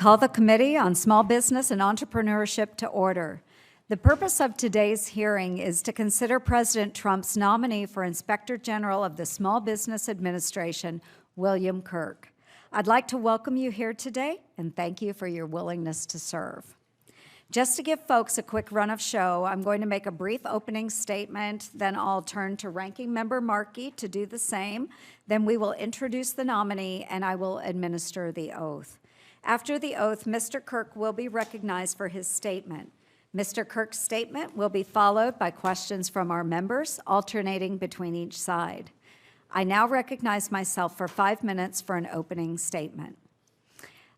call the Committee on Small Business and Entrepreneurship to order. The purpose of today's hearing is to consider President Trump's nominee for Inspector General of the Small Business Administration, William Kirk. I'd like to welcome you here today and thank you for your willingness to serve. Just to give folks a quick run of show, I'm going to make a brief opening statement, then I'll turn to Ranking Member Markey to do the same. Then we will introduce the nominee and I will administer the oath. After the oath, Mr. Kirk will be recognized for his statement. Mr. Kirk's statement will be followed by questions from our members, alternating between each side. I now recognize myself for 5 minutes for an opening statement.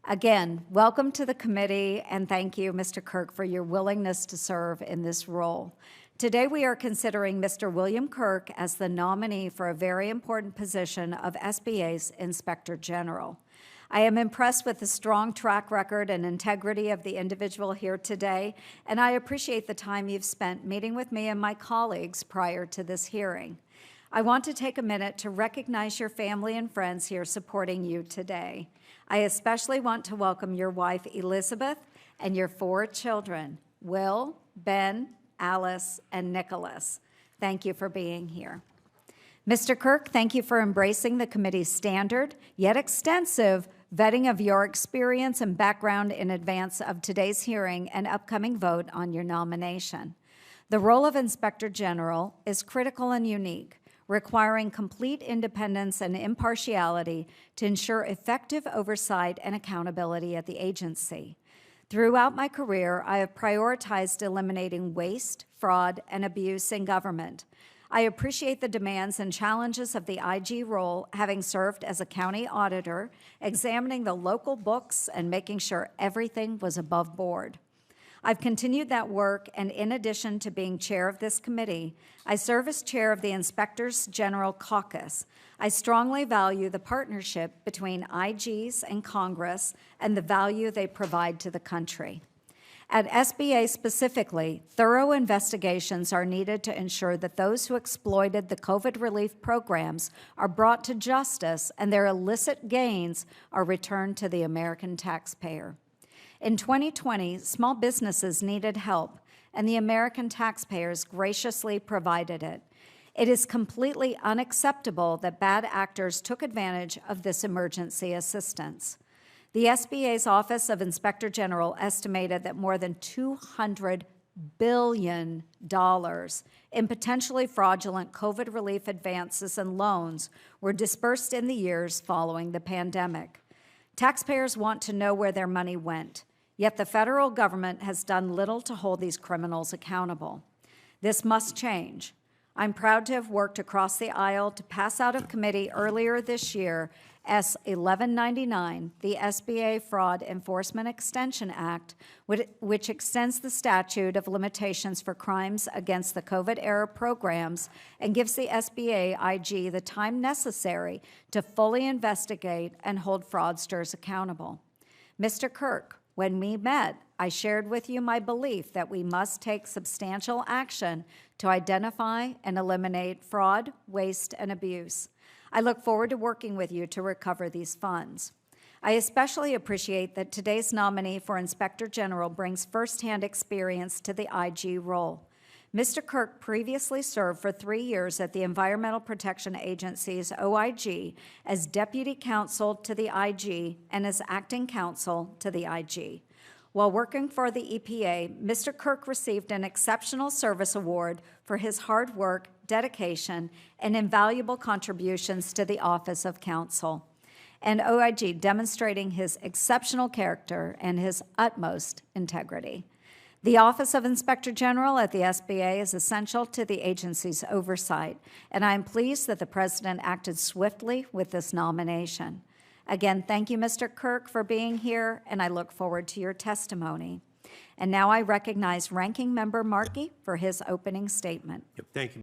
Again, welcome to the committee, and thank you, Mr. Kirk, for your willingness to serve in this role. Today, we are considering Mr. William Kirk as the nominee for a very important position of SBA's Inspector General. I am impressed with the strong track record and integrity of the individual here today, and I appreciate the time you've spent meeting with me and my colleagues prior to this hearing. I want to take a minute to recognize your family and friends here supporting you today. I especially want to welcome your wife, Elizabeth, and your 4 children, Will, Ben, Alice, and Nicholas. Thank you for being here. Mr. Kirk, thank you for embracing the committee's standard, yet extensive, vetting of your experience and background in advance of today's hearing and upcoming vote on your nomination. The role of Inspector General is critical and unique, requiring complete independence and impartiality to ensure effective oversight and accountability at the agency. Throughout my career, I have prioritized eliminating waste, fraud, and abuse in government. I appreciate the demands and challenges of the IG role, having served as a county auditor, examining the local books and making sure everything was above board. I've continued that work, and in addition to being chair of this committee, I serve as chair of the Inspectors General Caucus. I strongly value the partnership between IGs and Congress and the value they provide to the country. At SBA specifically, thorough investigations are needed to ensure that those who exploited the COVID relief programs are brought to justice and their illicit gains are returned to the American taxpayer. In 2020, small businesses needed help, and the American taxpayers graciously provided it. It is completely unacceptable that bad actors took advantage of this emergency assistance. The SBA's Office of Inspector General estimated that more than $200 billion in potentially fraudulent COVID relief advances and loans were dispersed in the years following the pandemic. Taxpayers want to know where their money went, yet the federal government has done little to hold these criminals accountable. This must change. I'm proud to have worked across the aisle to pass out of committee earlier this year S. 1199, the SBA Fraud Enforcement Extension Act, which extends the statute of limitations for crimes against the COVID-era programs and gives the SBA IG the time necessary to fully investigate and hold fraudsters accountable. Mr. Kirk, when we met, I shared with you my belief that we must take substantial action to identify and eliminate fraud, waste, and abuse. I look forward to working with you to recover these funds. I especially appreciate that today's nominee for Inspector General brings firsthand experience to the IG role. Mr. Kirk previously served for 3 years at the Environmental Protection Agency's OIG as Deputy Counsel to the IG and as Acting Counsel to the IG. While working for the EPA, Mr. Kirk received an Exceptional Service Award for his hard work, dedication, and invaluable contributions to the Office of Counsel, and OIG demonstrating his exceptional character and his utmost integrity. The Office of Inspector General at the SBA is essential to the agency's oversight, and I am pleased that the President acted swiftly with this nomination. Again, thank you, Mr. Kirk, for being here, and I look forward to your testimony. And now I recognize Ranking Member Markey for his opening statement. Thank you.